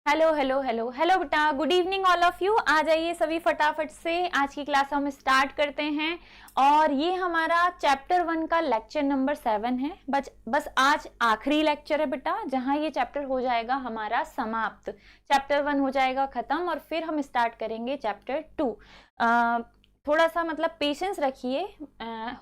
Hello hello hello hello बेटा, good evening all of you. आ जाइए सभी फटाफट से, आज की क्लास हम स्टार्ट करते हैं। और ये हमारा चैप्टर 1 का लेक्चर नंबर 7 है। बस आज आखिरी लेक्चर है बेटा, जहां ये चैप्टर हो जाएगा हमारा समाप्त। चैप्टर 1 हो जाएगा खत्म और फिर हम स्टार्ट करेंगे चैप्टर 2। थोड़ा सा मतलब पेशेंस रखिए।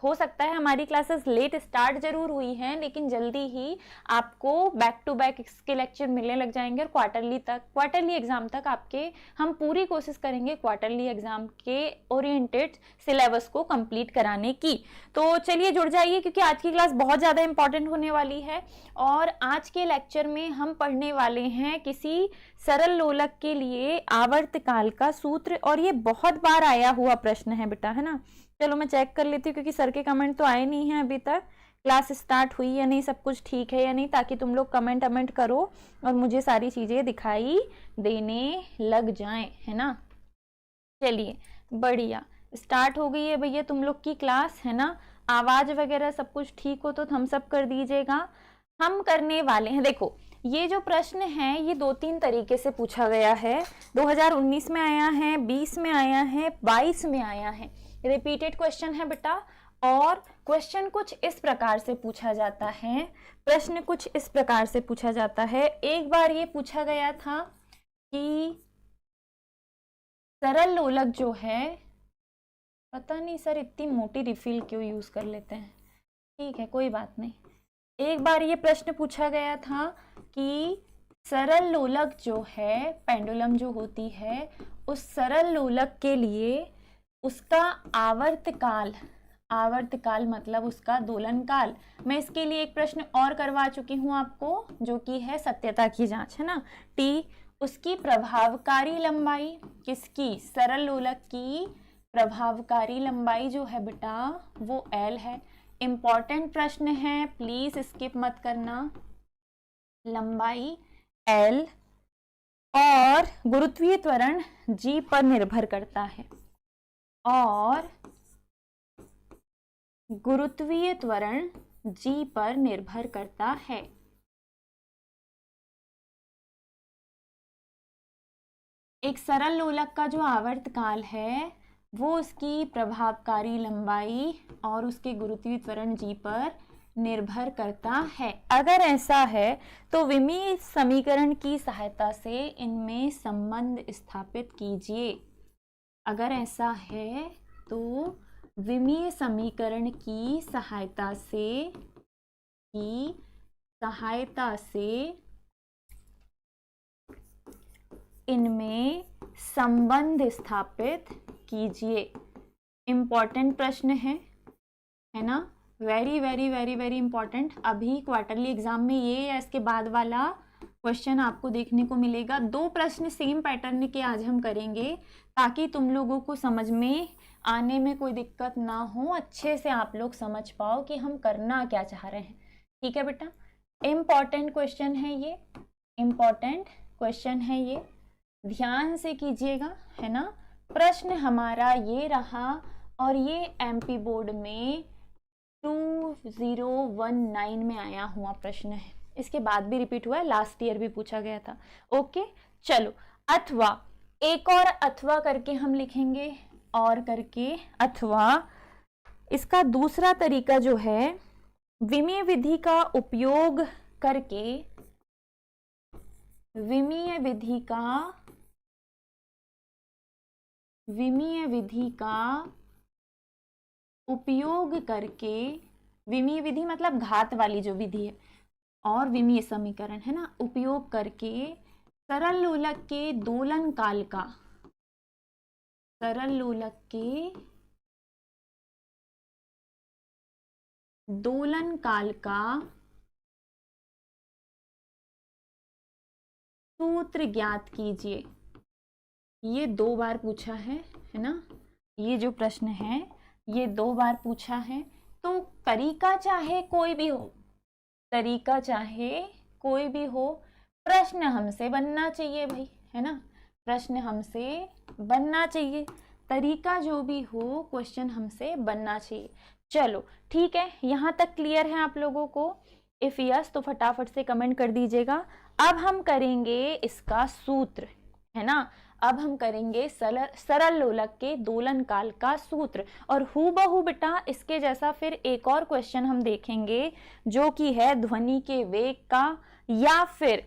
हो सकता है हमारी क्लासेस लेट स्टार्ट जरूर हुई हैं, लेकिन जल्दी ही आपको बैक टू बैक इसके लेक्चर मिलने लग जाएंगे और क्वार्टरली एग्जाम तक आपके हम पूरी कोशिश करेंगे क्वार्टरली एग्जाम के ओरिएंटेड सिलेबस को कंप्लीट कराने की। तो चलिए जुड़ जाइए, क्योंकि आज की क्लास बहुत ज़्यादा इंपॉर्टेंट होने वाली है। और आज के लेक्चर में हम पढ़ने वाले हैं किसी सरल लोलक के लिए आवर्तकाल का सूत्र, और ये बहुत बार आया हुआ प्रश्न है बेटा, है ना। चलो मैं चेक कर लेती हूँ, क्योंकि सर के कमेंट तो आए नहीं हैं अभी तक। क्लास स्टार्ट हुई या नहीं, सब कुछ ठीक है या नहीं, ताकि तुम लोग कमेंट करो और मुझे सारी चीज़ें दिखाई देने लग जाएं, है ना। चलिए बढ़िया, स्टार्ट हो गई है भैया तुम लोग की क्लास, है ना। आवाज़ वगैरह सब कुछ ठीक हो तो थम्स अप कर दीजिएगा। हम करने वाले हैं, देखो ये जो प्रश्न है ये 2-3 तरीके से पूछा गया है। 2019 में आया है, 20 में आया है, 22 में आया है। रिपीटेड क्वेश्चन है बेटा। और क्वेश्चन कुछ इस प्रकार से पूछा जाता है, प्रश्न कुछ इस प्रकार से पूछा जाता है। एक बार ये पूछा गया था कि सरल लोलक जो है, पता नहीं सर इतनी मोटी रिफिल क्यों यूज कर लेते हैं, ठीक है कोई बात नहीं। एक बार ये प्रश्न पूछा गया था कि सरल लोलक जो है, पेंडुलम जो होती है, उस सरल लोलक के लिए उसका आवर्तकाल मतलब उसका दोलन काल। मैं इसके लिए एक प्रश्न और करवा चुकी हूँ आपको, जो कि है सत्यता की जांच, है ना। टी, उसकी प्रभावकारी लंबाई, किसकी, सरल लोलक की प्रभावकारी लंबाई जो है बेटा वो L है। इंपॉर्टेंट प्रश्न है, प्लीज स्किप मत करना। लंबाई L और गुरुत्वीय त्वरण G पर निर्भर करता है, और गुरुत्वीय त्वरण G पर निर्भर करता है। एक सरल लोलक का जो आवर्तकाल है वो उसकी प्रभावकारी लंबाई और उसके गुरुत्वीय त्वरण G पर निर्भर करता है। अगर ऐसा है तो विमीय समीकरण की सहायता से इनमें संबंध स्थापित कीजिए। अगर ऐसा है तो विमीय समीकरण की सहायता से इनमें संबंध स्थापित कीजिए। इंपॉर्टेंट प्रश्न है ना, very very very very important. अभी क्वार्टरली एग्जाम में ये या इसके बाद वाला क्वेश्चन आपको देखने को मिलेगा। 2 प्रश्न सेम पैटर्न के आज हम करेंगे, ताकि तुम लोगों को समझ में आने में कोई दिक्कत ना हो, अच्छे से आप लोग समझ पाओ कि हम करना क्या चाह रहे हैं। ठीक है बेटा, इम्पॉर्टेंट क्वेश्चन है ये, इम्पॉर्टेंट क्वेश्चन है ये, ध्यान से कीजिएगा, है ना। प्रश्न हमारा ये रहा, और ये एमपी बोर्ड में 2019 में आया हुआ प्रश्न है। इसके बाद भी रिपीट हुआ है, लास्ट ईयर भी पूछा गया था। ओके चलो, अथवा, एक और अथवा करके हम लिखेंगे, और करके अथवा। इसका दूसरा तरीका जो है, विमीय विधि का उपयोग करके, विमीय विधि का उपयोग करके, विमीय विधि मतलब घात वाली जो विधि है, और विमीय समीकरण है ना, उपयोग करके सरल लोलक के दोलन काल का, सरल लोलक के दोलन काल का सूत्र ज्ञात कीजिए। ये 2 बार पूछा है ना, ये जो प्रश्न है ये 2 बार पूछा है। तो तरीका चाहे कोई भी हो, तरीका चाहे कोई भी हो, प्रश्न हमसे बनना चाहिए भाई, है ना। प्रश्न हमसे बनना चाहिए, तरीका जो भी हो, क्वेश्चन हमसे बनना चाहिए। चलो ठीक है, यहाँ तक क्लियर है आप लोगों को। इफ यस तो फटाफट से कमेंट कर दीजिएगा। अब हम करेंगे इसका सूत्र, है ना। अब हम करेंगे सरल लोलक के दोलन काल का सूत्र, और हूबहू बेटा इसके जैसा फिर एक और क्वेश्चन हम देखेंगे जो कि है ध्वनि के वेग का या फिर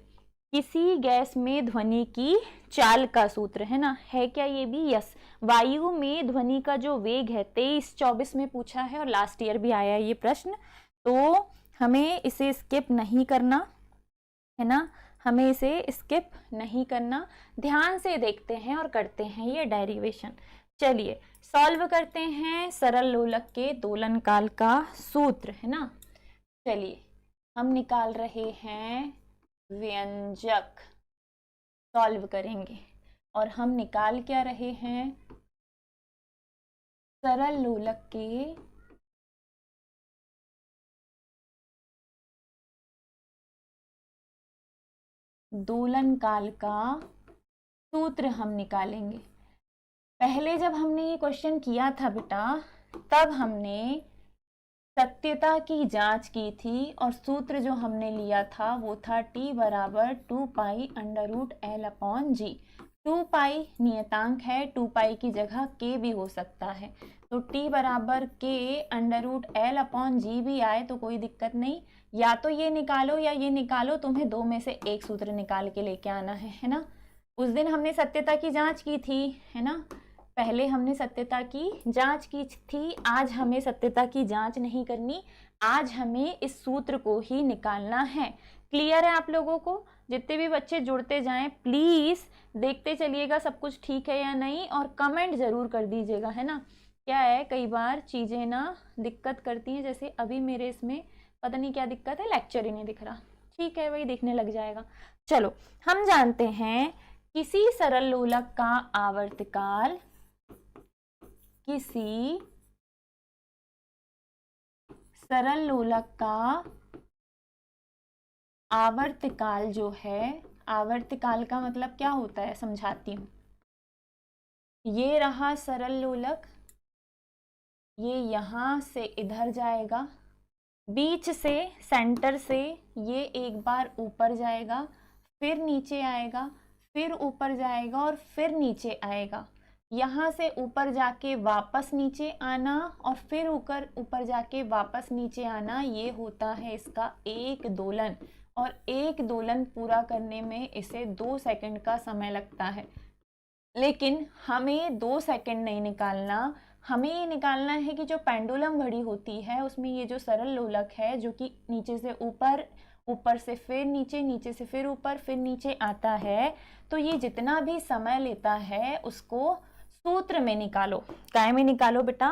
किसी गैस में ध्वनि की चाल का सूत्र, है ना। है क्या ये भी? यस। वायु में ध्वनि का जो वेग है 23-24 में पूछा है और लास्ट ईयर भी आया है ये प्रश्न, तो हमें इसे स्किप नहीं करना, है ना। हमें इसे स्किप नहीं करना, ध्यान से देखते हैं और करते हैं ये डेरिवेशन। चलिए सॉल्व करते हैं सरल लोलक के दोलन काल का सूत्र, है ना। चलिए हम निकाल रहे हैं व्यंजक, सॉल्व करेंगे, और हम निकाल क्या रहे हैं? सरल लोलक के दोलन काल का सूत्र हम निकालेंगे। पहले जब हमने ये क्वेश्चन किया था बेटा, तब हमने सत्यता की जांच की थी और सूत्र जो हमने लिया था वो था T बराबर 2π√L/G। 2π नियतांक है, 2π की जगह k भी हो सकता है, तो T बराबर k√L/G भी आए तो कोई दिक्कत नहीं। या तो ये निकालो या ये निकालो, तुम्हें दो में से एक सूत्र निकाल के लेके आना है ना। उस दिन हमने सत्यता की जांच की थी, है ना। पहले हमने सत्यता की जांच की थी, आज हमें सत्यता की जांच नहीं करनी, आज हमें इस सूत्र को ही निकालना है। क्लियर है आप लोगों को? जितने भी बच्चे जुड़ते जाएं प्लीज देखते चलिएगा सब कुछ ठीक है या नहीं, और कमेंट जरूर कर दीजिएगा, है ना। क्या है, कई बार चीजें ना दिक्कत करती हैं, जैसे अभी मेरे इसमें पता नहीं क्या दिक्कत है, लेक्चर ही नहीं दिख रहा। ठीक है, वही दिखने लग जाएगा। चलो हम जानते हैं किसी सरल लोलक का आवर्तकाल, किसी सरल लोलक का आवर्तकाल जो है, आवर्तकाल का मतलब क्या होता है समझाती हूँ। ये रहा सरल लोलक, ये यहाँ से इधर जाएगा, बीच से सेंटर से ये एक बार ऊपर जाएगा, फिर नीचे आएगा, फिर ऊपर जाएगा और फिर नीचे आएगा। यहाँ से ऊपर जाके वापस नीचे आना और फिर ऊपर जाके वापस नीचे आना, ये होता है इसका एक दोलन। और एक दोलन पूरा करने में इसे 2 सेकंड का समय लगता है, लेकिन हमें 2 सेकंड नहीं निकालना, हमें ये निकालना है कि जो पेंडुलम घड़ी होती है उसमें ये जो सरल लोलक है जो कि नीचे से ऊपर, ऊपर से फिर नीचे, नीचे से फिर ऊपर, फिर नीचे आता है, तो ये जितना भी समय लेता है उसको सूत्र में निकालो। काय में निकालो बेटा?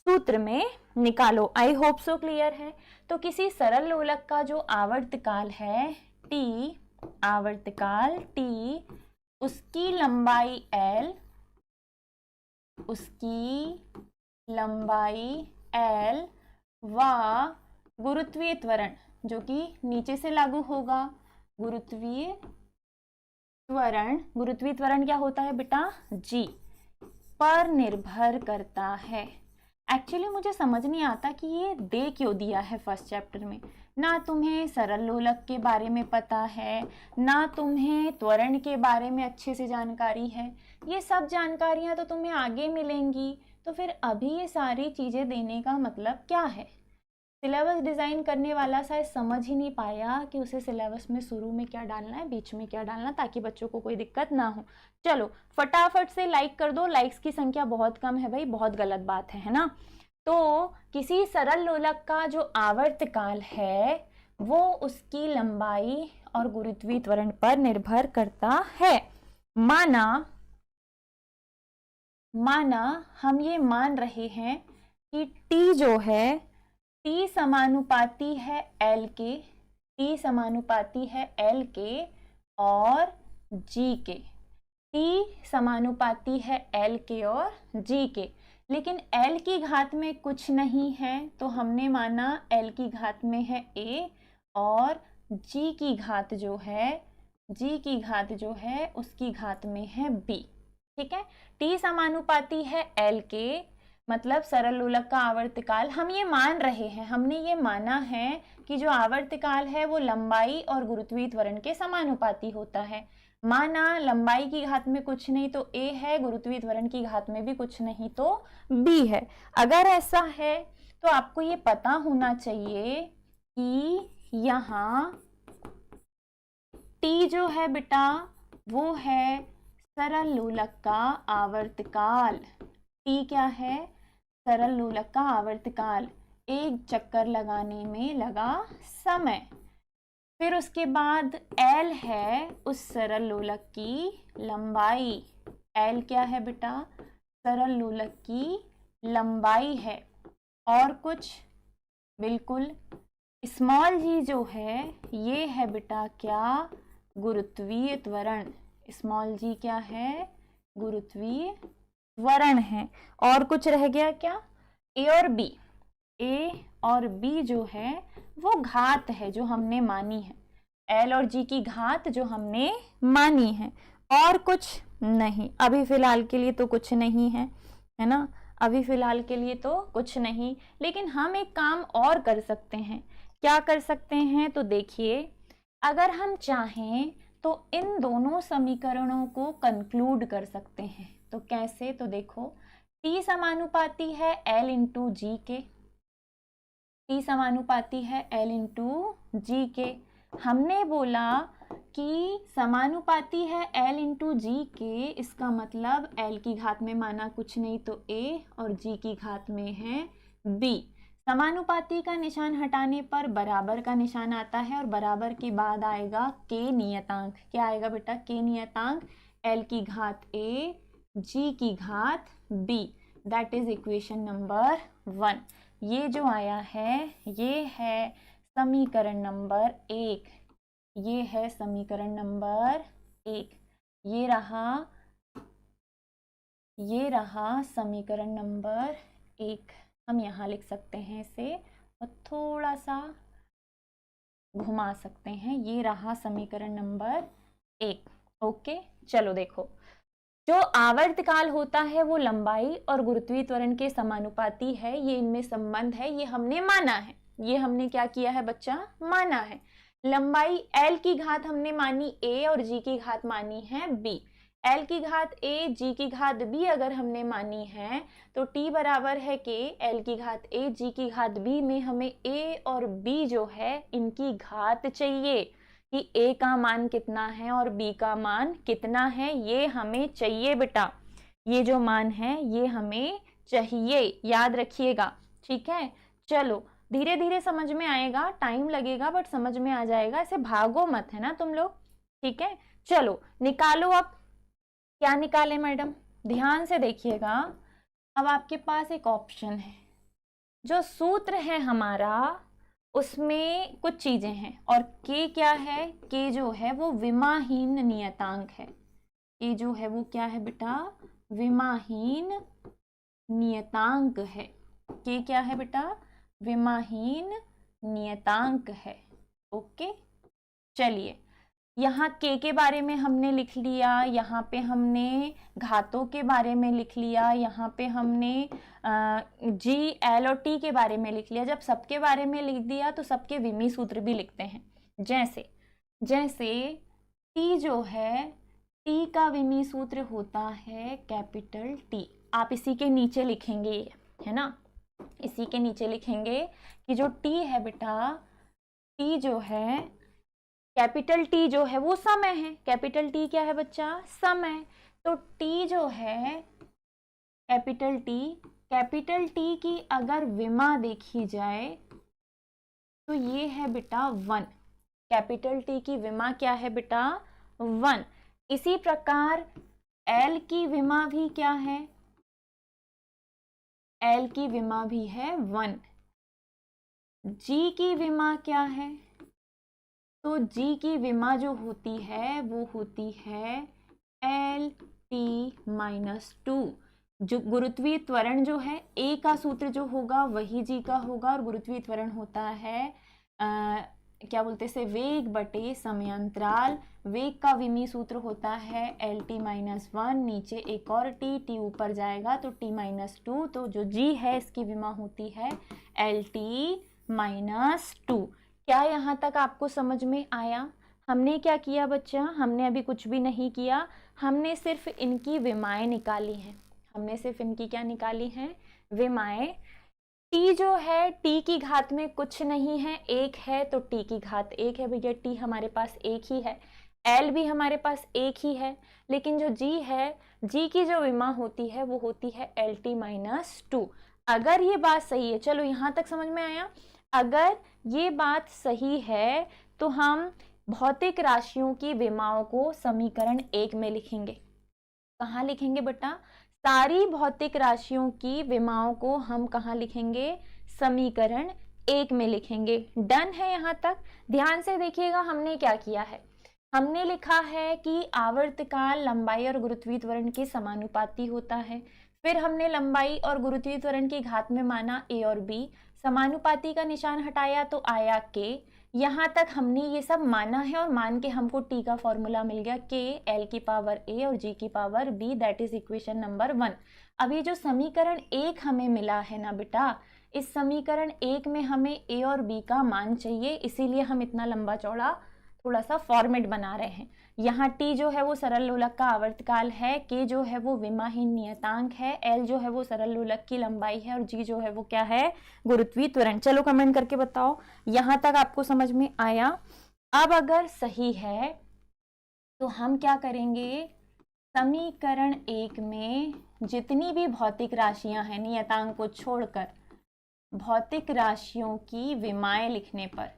सूत्र में निकालो। आई होप सो क्लियर है। तो किसी सरल लोलक का जो आवर्तकाल है T, आवर्तकाल T, उसकी लंबाई L, उसकी लंबाई L व गुरुत्वीय त्वरण जो कि नीचे से लागू होगा, गुरुत्वीय त्वरण, गुरुत्वीय त्वरण क्या होता है बेटा? G पर निर्भर करता है। एक्चुअली मुझे समझ नहीं आता कि ये दे क्यों दिया है फर्स्ट चैप्टर में। ना तुम्हें सरल लोलक के बारे में पता है, ना तुम्हें त्वरण के बारे में अच्छे से जानकारी है। ये सब जानकारियां तो तुम्हें आगे मिलेंगी, तो फिर अभी ये सारी चीज़ें देने का मतलब क्या है? सिलेबस डिज़ाइन करने वाला शायद समझ ही नहीं पाया कि उसे सिलेबस में शुरू में क्या डालना है, बीच में क्या डालना, ताकि बच्चों को कोई दिक्कत ना हो। चलो फटाफट से लाइक कर दो, लाइक्स की संख्या बहुत कम है भाई, बहुत गलत बात है ना। तो किसी सरल लोलक का जो आवर्तकाल है वो उसकी लंबाई और गुरुत्वीय त्वरण पर निर्भर करता है। माना हम ये मान रहे हैं कि T जो है, T समानुपाती है L के, T समानुपाती है L के और G के, T समानुपाती है L के और G के, लेकिन L की घात में कुछ नहीं है, तो हमने माना L की घात में है A और G की घात जो है, G की घात जो है उसकी घात में है B। ठीक है, T समानुपाती है L के, मतलब सरल लोलक का आवर्तकाल, हम ये मान रहे हैं, हमने ये माना है कि जो आवर्तकाल है वो लंबाई और गुरुत्वीय त्वरण के समानुपाती होता है। माना लंबाई की घात में कुछ नहीं तो a है, गुरुत्वीय त्वरण की घात में भी कुछ नहीं तो b है। अगर ऐसा है तो आपको ये पता होना चाहिए कि यहाँ t जो है बेटा वो है सरल लोलक का आवर्तकाल। t क्या है? सरल लोलक का आवर्तकाल, एक चक्कर लगाने में लगा समय। फिर उसके बाद L है उस सरल लोलक की लंबाई। L क्या है बेटा? सरल लोलक की लंबाई है। और कुछ? बिल्कुल। स्मॉल g जो है ये है बेटा क्या? गुरुत्वीय त्वरण। स्मॉल g क्या है? गुरुत्वीय त्वरण है। और कुछ रह गया क्या? a और b। a और b जो है वो घात है जो हमने मानी है, L और G की घात जो हमने मानी है। और कुछ नहीं, अभी फिलहाल के लिए तो कुछ नहीं है, है ना? अभी फिलहाल के लिए तो कुछ नहीं, लेकिन हम एक काम और कर सकते हैं। क्या कर सकते हैं? तो देखिए, अगर हम चाहें तो इन दोनों समीकरणों को कंक्लूड कर सकते हैं। तो कैसे? तो देखो, T समानुपाती है L इंटू जी के। T समानुपाती है L इंटू जी के। हमने बोला कि समानुपाती है L इंटू जी के, इसका मतलब L की घात में माना कुछ नहीं तो A और G की घात में है B। समानुपाती का निशान हटाने पर बराबर का निशान आता है और बराबर के बाद आएगा K नियतांक। क्या आएगा बेटा? K नियतांक, L की घात A, G की घात B। That is equation number 1। ये जो आया है ये है समीकरण नंबर 1। ये है समीकरण नंबर 1। ये रहा समीकरण नंबर 1। हम यहाँ लिख सकते हैं इसे और थोड़ा सा घुमा सकते हैं। ये रहा समीकरण नंबर 1। ओके, चलो देखो, जो आवर्तकाल होता है वो लंबाई और गुरुत्वीय त्वरण के समानुपाती है। ये इनमें संबंध है, ये हमने माना है। ये हमने क्या किया है बच्चा? माना है। लंबाई L की घात हमने मानी A और G की घात मानी है B। L की घात A, G की घात B अगर हमने मानी है तो T बराबर है K, L की घात A, G की घात B में हमें A और B जो है इनकी घात चाहिए कि A का मान कितना है और B का मान कितना है, ये हमें चाहिए बेटा। ये जो मान है ये हमें चाहिए, याद रखिएगा, ठीक है? चलो, धीरे धीरे समझ में आएगा, टाइम लगेगा बट समझ में आ जाएगा। ऐसे भागो मत, है ना तुम लोग, ठीक है? चलो निकालो। अब क्या निकाले मैडम? ध्यान से देखिएगा। अब आपके पास एक ऑप्शन है, जो सूत्र है हमारा उसमें कुछ चीजें हैं और K क्या है? K जो है वो विमाहीन नियतांक है। K जो है वो क्या है बेटा? विमाहीन नियतांक है। K क्या है बेटा? विमाहीन नियतांक है। ओके, चलिए, यहाँ K के बारे में हमने लिख लिया, यहाँ पे हमने घातों के बारे में लिख लिया, यहाँ पे हमने G, L और T के बारे में लिख लिया। जब सबके बारे में लिख दिया तो सबके विमी सूत्र भी लिखते हैं। जैसे T जो है, T का विमी सूत्र होता है कैपिटल T। आप इसी के नीचे लिखेंगे, है ना? इसी के नीचे लिखेंगे कि जो T है बेटा, T जो है, कैपिटल T जो है वो समय है। कैपिटल T क्या है बच्चा? समय। तो T जो है कैपिटल T की अगर विमा देखी जाए तो ये है बेटा 1। कैपिटल T की विमा क्या है बेटा? 1। इसी प्रकार L की विमा भी क्या है? L की विमा भी है 1। G की विमा क्या है? तो G की विमा जो होती है वो होती है L-T-2। जो गुरुत्वीय त्वरण जो है, A का सूत्र जो होगा वही G का होगा और गुरुत्वीय त्वरण होता है क्या बोलते हैं, वेग बटे समयांतराल। वेग का विमीय सूत्र होता है LT-1, नीचे एक और t ऊपर जाएगा तो t-2, तो जो g है इसकी विमा होती है LT-2। क्या यहाँ तक आपको समझ में आया? हमने क्या किया बच्चा? हमने अभी कुछ भी नहीं किया, हमने सिर्फ इनकी विमाएं निकाली हैं। हमने सिर्फ इनकी क्या निकाली हैं? विमाएं। t जो है t की घात में कुछ नहीं है, एक है, तो t की घात एक है भैया, t हमारे पास एक ही है। l भी हमारे पास एक ही है, लेकिन जो g है, g की जो विमा होती है वो होती है LT-2। अगर ये बात सही है, चलो यहाँ तक समझ में आया? अगर ये बात सही है तो हम भौतिक राशियों की विमाओं को समीकरण 1 में लिखेंगे। कहाँ लिखेंगे बेटा? सारी भौतिक राशियों की विमाओं को हम कहाँ लिखेंगे? समीकरण 1 में लिखेंगे। डन है यहाँ तक? ध्यान से देखिएगा हमने क्या किया है। हमने लिखा है कि आवर्तकाल लंबाई और गुरुत्वीय त्वरण के समानुपाती होता है। फिर हमने लंबाई और गुरुत्वीय त्वरण की घात में माना a और b, समानुपाती का निशान हटाया तो आया k। यहाँ तक हमने ये सब माना है और मान के हमको t का फॉर्मूला मिल गया k l की पावर a और g की power b, that is equation number 1। अब ये जो समीकरण 1 हमें मिला है ना बेटा, इस समीकरण 1 में हमें a और b का मान चाहिए, इसीलिए हम इतना लंबा चौड़ा थोड़ा सा फॉर्मेट बना रहे हैं। यहाँ t जो है वो सरल लोलक का आवर्तकाल है, k जो है वो विमाहीन नियतांक है, l जो है वो सरल लोलक की लंबाई है और g जो है वो क्या है? गुरुत्वीय त्वरण। चलो कमेंट करके बताओ यहाँ तक आपको समझ में आया? अब अगर सही है तो हम क्या करेंगे? समीकरण 1 में जितनी भी भौतिक राशियां हैं नियतांक को छोड़कर, भौतिक राशियों की विमाएं लिखने पर,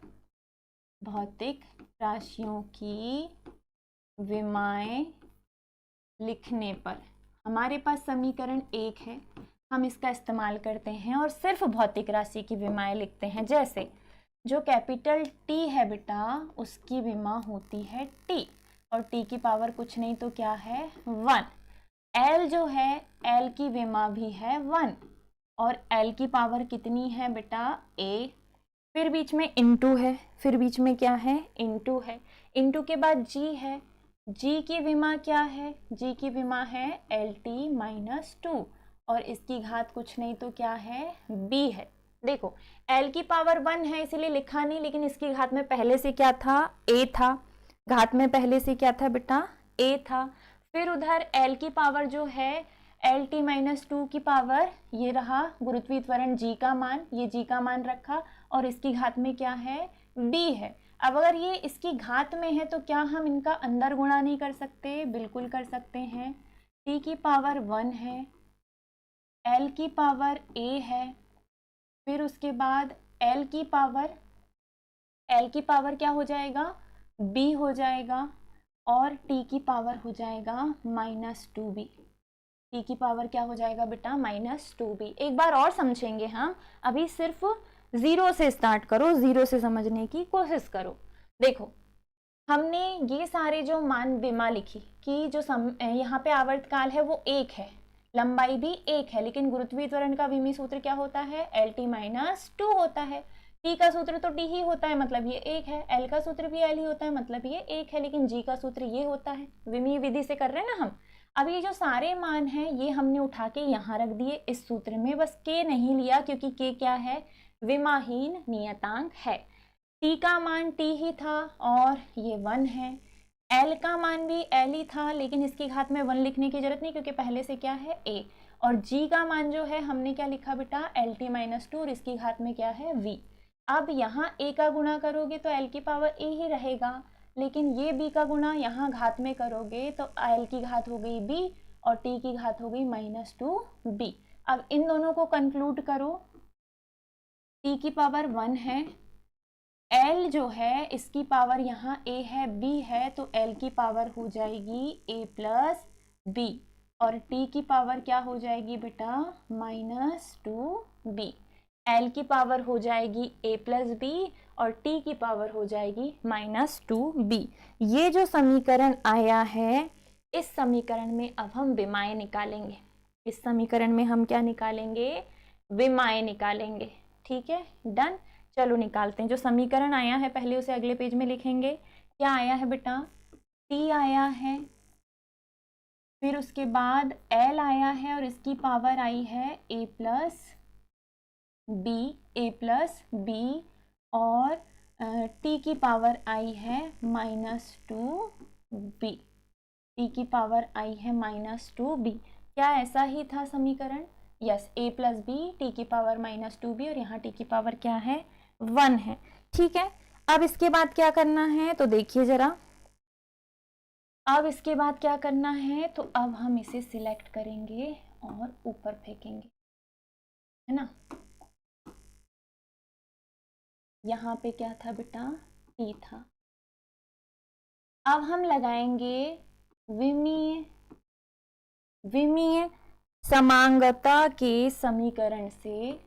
भौतिक राशियों की विमाएं लिखने पर हमारे पास समीकरण 1 है, हम इसका इस्तेमाल करते हैं और सिर्फ भौतिक राशि की विमाएं लिखते हैं। जैसे जो कैपिटल T है बेटा, उसकी विमा होती है T, और T की पावर कुछ नहीं तो क्या है? 1। L जो है, L की विमा भी है 1, और L की पावर कितनी है बेटा? A। फिर बीच में इनटू है, फिर बीच में क्या है? इनटू है। इनटू के बाद g है, g की विमा क्या है? g की विमा है LT-2, और इसकी घात कुछ नहीं तो क्या है? b है। देखो l की पावर 1 है इसीलिए लिखा नहीं, लेकिन इसकी घात में पहले से क्या था? a था। घात में पहले से क्या था बेटा? a था। फिर उधर l की पावर जो है LT-2 की पावर, ये रहा गुरुत्वीय त्वरण g का मान, ये g का मान रखा, और इसकी घात में क्या है? b है। अब अगर ये इसकी घात में है तो क्या हम इनका अंदर गुणा नहीं कर सकते? बिल्कुल कर सकते हैं। t की पावर 1 है, l की पावर a है, फिर उसके बाद l की पावर क्या हो जाएगा? b हो जाएगा, और t की पावर हो जाएगा -2b। t की पावर क्या हो जाएगा बेटा? -2b। एक बार और समझेंगे हम, अभी सिर्फ 0 से स्टार्ट करो, 0 से समझने की कोशिश करो। देखो हमने ये सारे जो मान विमा लिखी कि जो यहाँ पे आवर्तकाल है वो 1 है, लंबाई भी 1 है, लेकिन गुरुत्वीय त्वरण का विमीय सूत्र क्या होता है? LT-2 होता है। t का सूत्र तो t ही होता है, मतलब ये 1 है। l का सूत्र भी l ही होता है, मतलब ये 1 है, लेकिन g का सूत्र ये होता है। विमीय विधि से कर रहे हैं ना हम। अब ये जो सारे मान हैं ये हमने उठा के यहाँ रख दिए इस सूत्र में, बस k नहीं लिया क्योंकि k क्या है? विमाहीन नियतांक है। t का मान t ही था और ये 1 है। l का मान भी l ही था, लेकिन इसकी घात में 1 लिखने की जरूरत नहीं क्योंकि पहले से क्या है? a। और g का मान जो है हमने क्या लिखा बेटा? LT-2, और इसकी घात में क्या है? v। अब यहाँ a का गुणा करोगे तो l की पावर a ही रहेगा, लेकिन ये b का गुणा यहाँ घात में करोगे तो l की घात हो गई b और t की घात हो गई -2b। अब इन दोनों को कंक्लूड करो, t की पावर 1 है, l जो है इसकी पावर यहाँ a है, b है, तो l की पावर हो जाएगी a प्लस b, और t की पावर क्या हो जाएगी बेटा? -2b। l की पावर हो जाएगी a प्लस b और t की पावर हो जाएगी -2b। ये जो समीकरण आया है, इस समीकरण में अब हम विमाएं निकालेंगे। इस समीकरण में हम क्या निकालेंगे? विमाएं निकालेंगे। ठीक है, डन। चलो निकालते हैं। जो समीकरण आया है पहले उसे अगले पेज में लिखेंगे। क्या आया है बेटा? t आया है, फिर उसके बाद l आया है और इसकी पावर आई है a प्लस बी और t की पावर आई है -2b। t की पावर आई है -2b। क्या ऐसा ही था समीकरण? Yes, a plus B T की पावर -2b और यहाँ t की पावर क्या है? 1 है। ठीक है, अब इसके बाद क्या करना है तो देखिए जरा। अब इसके बाद क्या करना है तो अब हम इसे सिलेक्ट करेंगे और ऊपर फेंकेंगे, है ना। यहाँ पे क्या था बेटा? t था। अब हम लगाएंगे विमीय समांगता के समीकरण से,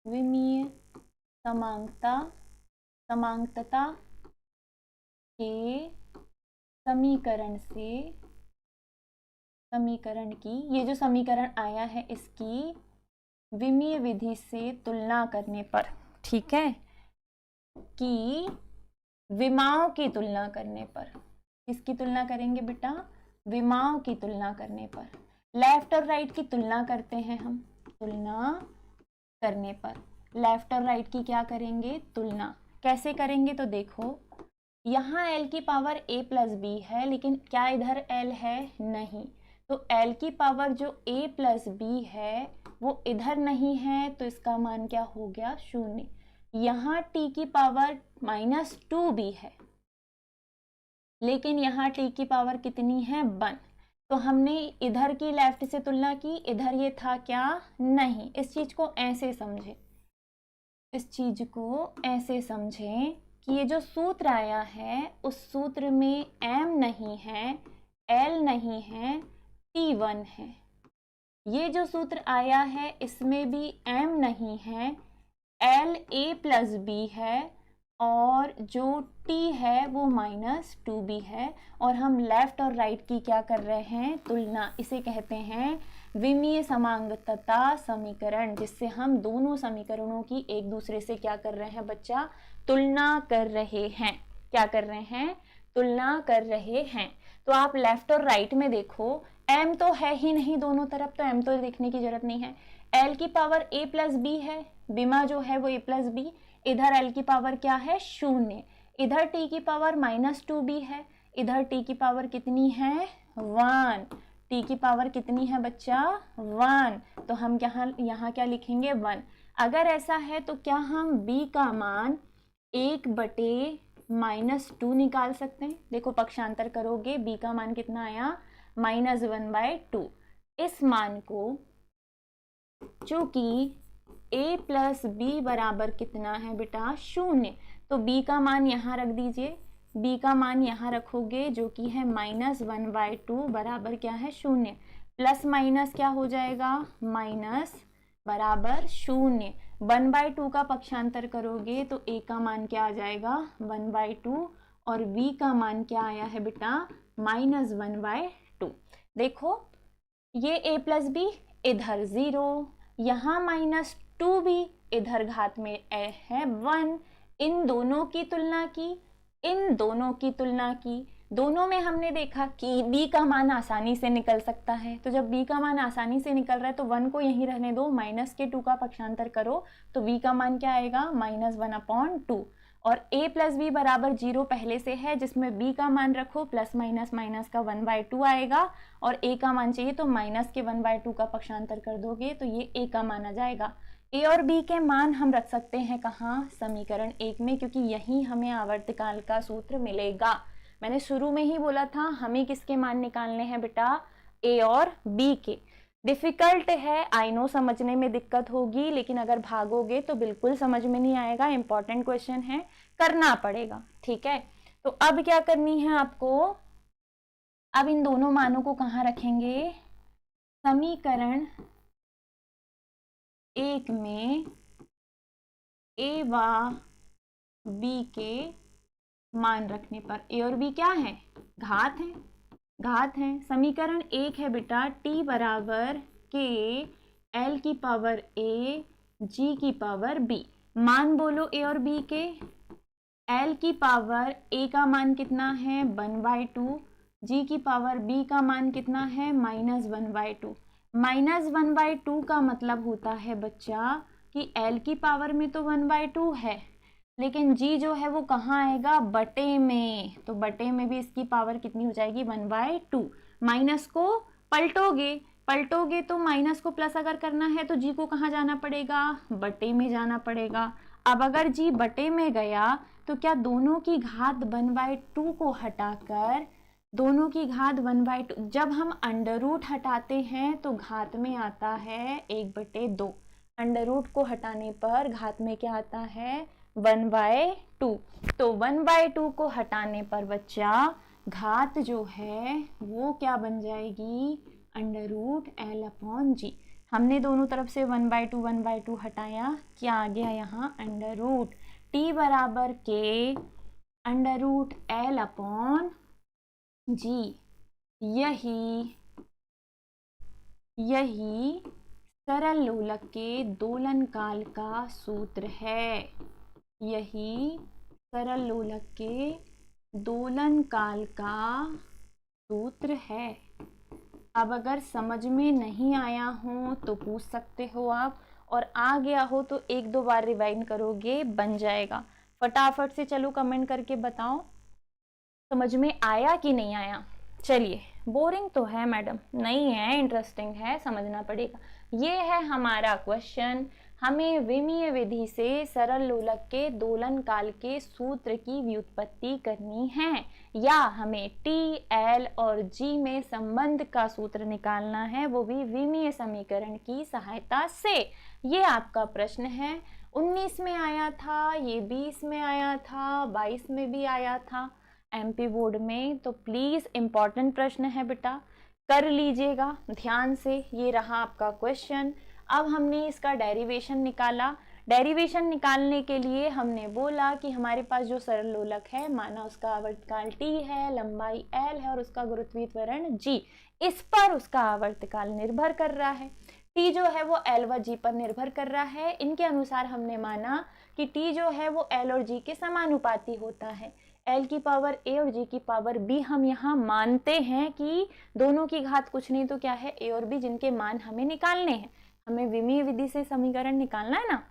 विमीय समांगतता के समीकरण की, ये जो समीकरण आया है इसकी विमीय विधि से तुलना करने पर, ठीक है, कि विमाओं की तुलना करने पर। किसकी तुलना करेंगे बेटा? विमाओं की तुलना करने पर। लेफ्ट और राइट की तुलना करते हैं हम। तुलना करने पर लेफ्ट और राइट की क्या करेंगे? तुलना। कैसे करेंगे तो देखो, यहाँ l की पावर a प्लस बी है, लेकिन क्या इधर l है? नहीं। तो l की पावर जो a प्लस बी है वो इधर नहीं है, तो इसका मान क्या हो गया? 0। यहाँ t की पावर -2b है, लेकिन यहाँ t की पावर कितनी है? 1। तो हमने इधर की लेफ्ट से तुलना की, इधर ये था क्या? नहीं। इस चीज को ऐसे समझे, इस चीज को ऐसे समझें कि ये जो सूत्र आया है उस सूत्र में m नहीं है, l नहीं है, t1 है। ये जो सूत्र आया है इसमें भी m नहीं है, l a प्लस b है और जो t है वो -2b है। और हम लेफ्ट और राइट की क्या कर रहे हैं? तुलना। इसे कहते हैं विमीय समांगतता समीकरण, जिससे हम दोनों समीकरणों की एक दूसरे से क्या कर रहे हैं बच्चा? तुलना कर रहे हैं। क्या कर रहे हैं? तुलना कर रहे हैं। तो आप लेफ्ट और राइट में देखो, m तो है ही नहीं दोनों तरफ, तो m तो देखने की जरूरत नहीं है। l की पावर a प्लस बी है, बीमा जो है वो a प्लस बी, इधर l की पावर क्या है? 0। इधर t की पावर -2b है, इधर t की पावर कितनी है? 1। t की पावर कितनी है बच्चा? 1। तो हम यहाँ क्या लिखेंगे? 1। अगर ऐसा है तो क्या हम b का मान 1/-2 निकाल सकते हैं? देखो पक्षांतर करोगे, b का मान कितना आया? -1/2। इस मान को, चूंकि a प्लस बी बराबर कितना है बेटा? 0, तो b का मान यहाँ रख दीजिए। b का मान यहाँ रखोगे जो कि है -1/2 बराबर क्या है? 0। प्लस माइनस क्या हो जाएगा? माइनस बराबर 0। 1/2 का पक्षांतर करोगे तो a का मान क्या आ जाएगा? 1/2 और b का मान क्या आया है बेटा? -1/2। देखो ये a प्लस बी, इधर 0, यहाँ -2b, इधर घात में है 1। इन दोनों की तुलना की, इन दोनों की तुलना की, दोनों में हमने देखा कि b का मान आसानी से निकल सकता है। तो जब b का मान आसानी से निकल रहा है तो 1 को यहीं रहने दो, -2 का पक्षांतर करो तो b का मान क्या आएगा? -1/2। और a प्लस बी बराबर 0 पहले से है, जिसमें b का मान रखो, प्लस माइनस माइनस का 1/2 आएगा, और a का मान चाहिए तो माइनस के 1/2 का पक्षांतर कर दोगे तो ये a का मान आ जाएगा। a और b के मान हम रख सकते हैं कहाँ? समीकरण 1 में, क्योंकि यही हमें आवर्तकाल का सूत्र मिलेगा। मैंने शुरू में ही बोला था हमें किसके मान निकालने हैं बेटा? a और b के। डिफिकल्ट है, आई नो, समझने में दिक्कत होगी, लेकिन अगर भागोगे तो बिल्कुल समझ में नहीं आएगा। इंपॉर्टेंट क्वेश्चन है, करना पड़ेगा, ठीक है। तो अब क्या करनी है आपको? अब इन दोनों मानों को कहाँ रखेंगे? समीकरण 1 में a व b के मान रखने पर। a और b क्या है? घात है, घात है। समीकरण 1 है बेटा t बराबर k l की पावर a g की पावर b। मान बोलो ए और बी के। एल की पावर ए का मान कितना है 1/2, जी की पावर बी का मान कितना है -1/2। -1/2 का मतलब होता है बच्चा कि एल की पावर में तो 1/2 है, लेकिन जी जो है वो कहाँ आएगा बटे में, तो बटे में भी इसकी पावर कितनी हो जाएगी 1/2। माइनस को पलटोगे तो माइनस को प्लस अगर करना है तो जी को कहाँ जाना पड़ेगा बटे में जाना पड़ेगा। अब अगर जी बटे में गया तो क्या दोनों की घात 1/2 को हटाकर, दोनों की घात 1/2, जब हम अंडर रूट हटाते हैं तो घात में आता है 1/2, अंडर रूट को हटाने पर घात में क्या आता है 1/2। तो 1/2 को हटाने पर बच्चा घात जो है वो क्या बन जाएगी √L/G। हमने दोनों तरफ से 1/2 हटाया, क्या आ गया यहाँ अंडर रूट T बराबर के √L/G। यही सरल लोलक के दोलन काल का सूत्र है। यही सरल लोलक के दोलन काल का सूत्र है। अब अगर समझ में नहीं आया हो तो पूछ सकते हो आप, और आ गया हो तो 1-2 बार रिवाइंड करोगे बन जाएगा। फटाफट से चलो कमेंट करके बताओ समझ में आया कि नहीं आया। चलिए, बोरिंग तो है मैडम, नहीं है, इंटरेस्टिंग है, समझना पड़ेगा। ये है हमारा क्वेश्चन। हमें विमीय विधि से सरल लोलक के दोलन काल के सूत्र की व्युत्पत्ति करनी है, या हमें टी, एल और जी में संबंध का सूत्र निकालना है, वो भी विमीय समीकरण की सहायता से। ये आपका प्रश्न है। 19 में आया था, ये 20 में आया था, 22 में भी आया था एमपी बोर्ड में। तो प्लीज इंपॉर्टेंट प्रश्न है बेटा, कर लीजिएगा ध्यान से। ये रहा आपका क्वेश्चन। अब हमने इसका डेरिवेशन निकाला। डेरिवेशन निकालने के लिए हमने बोला कि हमारे पास जो सरल लोलक है, माना उसका आवर्तकाल t है, लंबाई l है और उसका गुरुत्वीय त्वरण g, इस पर उसका आवर्तकाल निर्भर कर रहा है। t जो है वो l व g पर निर्भर कर रहा है। इनके अनुसार हमने माना कि t जो है वो l और g के समानुपाती होता है। l की पावर a और g की पावर b हम यहाँ मानते हैं कि दोनों की घात कुछ नहीं तो क्या है a और b, जिनके मान हमें निकालने हैं। हमें विमीय विधि से समीकरण निकालना है ना।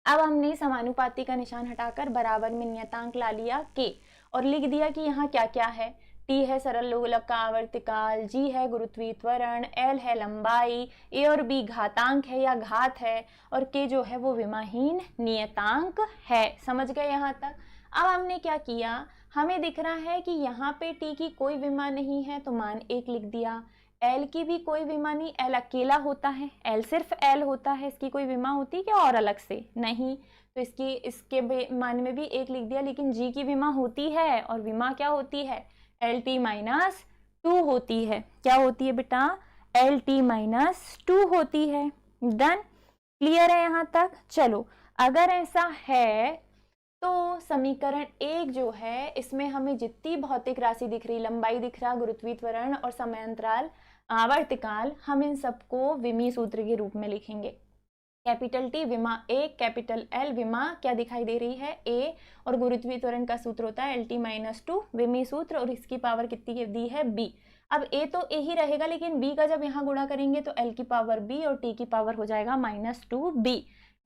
अब हमने समानुपाती का निशान हटाकर बराबर में नियतांक ला लिया k और लिख दिया कि यहाँ क्या क्या है। t है सरल लोलक का आवर्तकाल, g है गुरुत्वीय त्वरण, l है लंबाई, a और b घातांक है या घात है, और k जो है वो विमाहीन नियतांक है। समझ गए यहाँ तक। अब हमने क्या किया, हमें दिख रहा है कि यहाँ पे t की कोई विमा नहीं है तो मान 1 लिख दिया। l की भी कोई विमा नहीं, l अकेला होता है, l सिर्फ l होता है, इसकी कोई विमा होती क्या और अलग से नहीं, तो इसके मान में भी 1 लिख दिया। लेकिन g की विमा होती है, और विमा क्या होती है LT-2 होती है। क्या होती है बेटा LT-2 होती है। डन, क्लियर है यहाँ तक। चलो, अगर ऐसा है तो समीकरण 1 जो है इसमें हमें जितनी भौतिक राशि दिख रही, लंबाई दिख रहा, गुरुत्वीय त्वरण और समयांतराल आवर्तकाल, हम इन सबको विमीय सूत्र के रूप में लिखेंगे। कैपिटल T विमा 1, कैपिटल L विमा क्या दिखाई दे रही है A, और गुरुत्वीय त्वरण का सूत्र होता है LT-2 विमीय सूत्र, और इसकी पावर कितनी दी है B। अब A तो A ही रहेगा, लेकिन B का जब यहाँ गुणा करेंगे तो L की पावर B और T की पावर हो जाएगा -2B।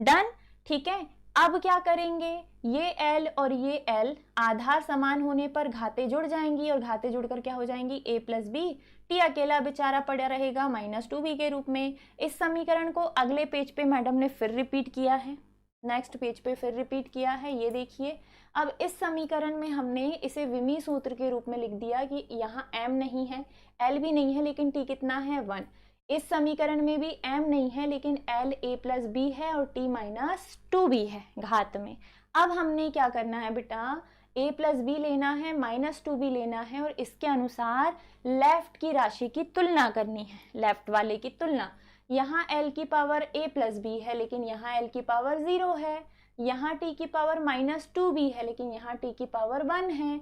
डन, ठीक है। अब क्या करेंगे, ये L और ये L आधार समान होने पर घातें जुड़ जाएंगी, और घातें जुड़कर क्या हो जाएंगी A + B। T अकेला बेचारा पड़ा रहेगा -2B के रूप में। इस समीकरण को अगले पेज पे मैडम ने फिर रिपीट किया है, नेक्स्ट पेज पे फिर रिपीट किया है, ये देखिए। अब इस समीकरण में हमने इसे विमीय सूत्र के रूप में लिख दिया कि यहाँ M नहीं है, L भी नहीं है, लेकिन T कितना है 1। इस समीकरण में भी m नहीं है, लेकिन l a + b है और t-2b है घात में। अब हमने क्या करना है बेटा, a + b लेना है, -2b लेना है, और इसके अनुसार लेफ्ट की राशि की तुलना करनी है, लेफ्ट वाले की तुलना। यहाँ l की पावर a + b है, लेकिन यहाँ l की पावर 0 है। यहाँ t की पावर -2b है, लेकिन यहाँ t की पावर 1 है।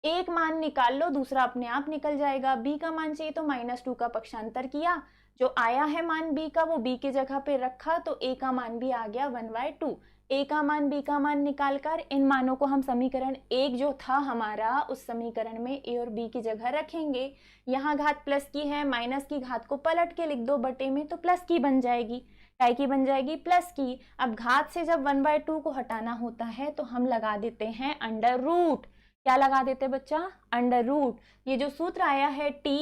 एक मान निकाल लो, दूसरा अपने आप निकल जाएगा। b का मान चाहिए तो -2 का पक्षांतर किया, जो आया है मान b का वो b की जगह पे रखा, तो a का मान भी आ गया 1/2। ए का मान बी का मान निकालकर इन मानों को हम समीकरण 1 जो था हमारा उस समीकरण में ए और बी की जगह रखेंगे। यहाँ घात प्लस की है, माइनस की घात को पलट के लिख दो बटे में तो प्लस की बन जाएगी। काय की बन जाएगी? प्लस की। अब घात से जब 1/2 को हटाना होता है तो हम लगा देते हैं अंडर रूट। क्या लगा देते बच्चा? Under root. ये जो सूत्र आया है t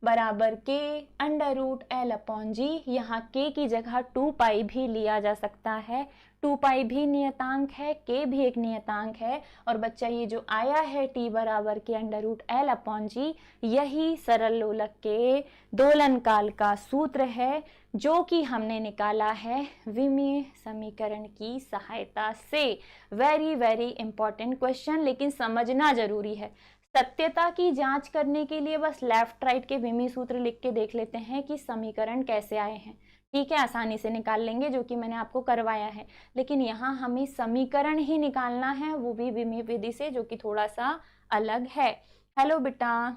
बराबर के under root L upon G, यहाँ के की जगह 2 पाई भी लिया जा सकता है। 2 पाई भी नियतांक है, के भी एक नियतांक है। और बच्चा ये जो आया है t बराबर के अंडर रूट एल अपॉन जी, यही सरल लोलक के दोलन काल का सूत्र है जो कि हमने निकाला है विमीय समीकरण की सहायता से। वेरी वेरी इंपॉर्टेंट क्वेश्चन, लेकिन समझना जरूरी है। सत्यता की जांच करने के लिए बस लेफ्ट राइट के विमीय सूत्र लिख के देख लेते हैं कि समीकरण कैसे आए हैं, ठीक है, आसानी से निकाल लेंगे, जो कि मैंने आपको करवाया है। लेकिन यहाँ हमें समीकरण ही निकालना है, वो भी विमीय विधि से, जो कि थोड़ा सा अलग है। हेलो बेटा,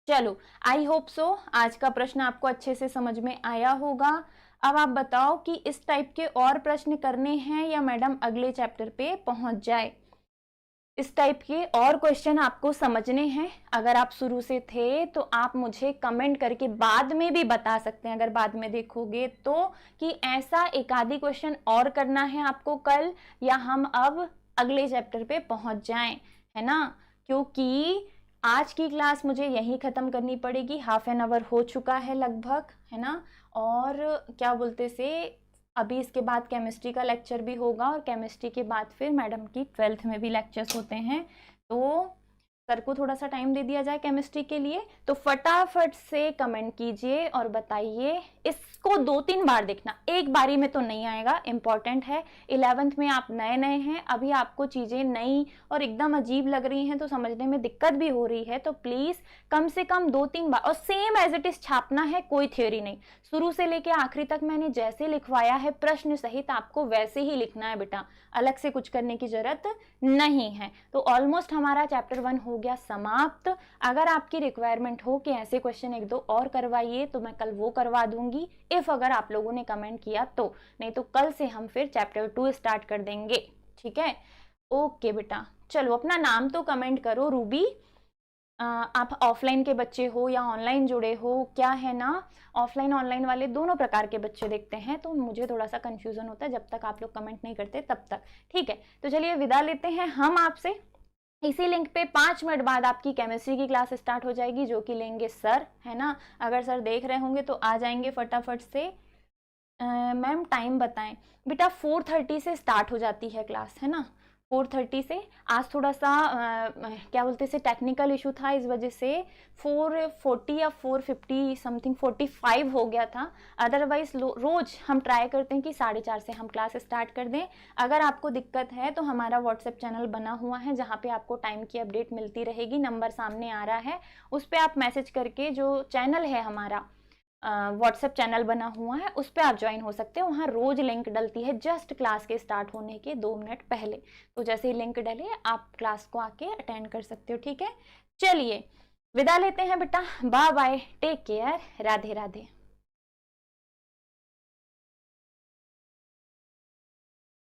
चलो आई होप सो आज का प्रश्न आपको अच्छे से समझ में आया होगा। अब आप बताओ कि इस टाइप के और प्रश्न करने हैं या मैडम अगले चैप्टर पे पहुंच जाए। इस टाइप के और क्वेश्चन आपको समझने हैं। अगर आप शुरू से थे तो आप मुझे कमेंट करके बाद में भी बता सकते हैं, अगर बाद में देखोगे तो, कि ऐसा एक आधी क्वेश्चन और करना है आपको कल, या हम अब अगले चैप्टर पे पहुंच जाएं, है ना। क्योंकि आज की क्लास मुझे यही खत्म करनी पड़ेगी, हाफ एन आवर हो चुका है लगभग, है ना। और क्या बोलते से अभी इसके बाद केमिस्ट्री का लेक्चर भी होगा, और केमिस्ट्री के बाद फिर मैडम की 12th में भी लेक्चर्स होते हैं, तो सर को थोड़ा सा टाइम दे दिया जाए केमिस्ट्री के लिए। तो फटाफट से कमेंट कीजिए और बताइए। इसको 2-3 बार देखना, एक बारी में तो नहीं आएगा, इंपॉर्टेंट है। 11th में आप नए नए हैं, अभी आपको चीज़ें नई और एकदम अजीब लग रही हैं, तो समझने में दिक्कत भी हो रही है, तो प्लीज़ कम से कम 2-3 बार, और सेम एज इट इज़ छापना है, कोई थ्योरी नहीं। शुरू से लेके आखिरी तक मैंने जैसे लिखवाया है प्रश्न सहित आपको वैसे ही लिखना है बेटा, अलग से कुछ करने की जरूरत नहीं है। तो ऑलमोस्ट हमारा चैप्टर 1 हो गया समाप्त। अगर आपकी रिक्वायरमेंट हो कि ऐसे क्वेश्चन 1-2 और करवाइए तो मैं कल वो करवा दूंगी, इफ अगर आप लोगों ने कमेंट किया तो, नहीं तो कल से हम फिर चैप्टर 2 स्टार्ट कर देंगे, ठीक है। ओके बेटा, चलो अपना नाम तो कमेंट करो। रूबी, आप ऑफलाइन के बच्चे हो या ऑनलाइन जुड़े हो, क्या है ना, ऑफलाइन ऑनलाइन वाले दोनों प्रकार के बच्चे देखते हैं, तो मुझे थोड़ा सा कंफ्यूजन होता है जब तक आप लोग कमेंट नहीं करते तब तक, ठीक है। तो चलिए विदा लेते हैं हम आपसे। इसी लिंक पे 5 मिनट बाद आपकी केमिस्ट्री की क्लास स्टार्ट हो जाएगी, जो कि लेंगे सर, है ना। अगर सर देख रहे होंगे तो आ जाएंगे फटाफट से। मैम टाइम बताएं बेटा। 4:30 से स्टार्ट हो जाती है क्लास, है ना, 4:30 से। आज थोड़ा सा क्या बोलते से टेक्निकल इशू था, इस वजह से 4:40 या 4:50 समथिंग 45 हो गया था। अदरवाइज रोज हम ट्राई करते हैं कि 4:30 से हम क्लास स्टार्ट कर दें। अगर आपको दिक्कत है तो हमारा व्हाट्सएप चैनल बना हुआ है, जहाँ पे आपको टाइम की अपडेट मिलती रहेगी। नंबर सामने आ रहा है, उस पर आप मैसेज करके, जो चैनल है हमारा व्हाट्सएप चैनल बना हुआ है, उस पर आप ज्वाइन हो सकते हो। वहाँ रोज लिंक डलती है जस्ट क्लास के स्टार्ट होने के 2 मिनट पहले, तो जैसे ही लिंक डले आप क्लास को आके अटेंड कर सकते हो, ठीक है। चलिए विदा लेते हैं बेटा, bye bye, take care, Radhe Radhe.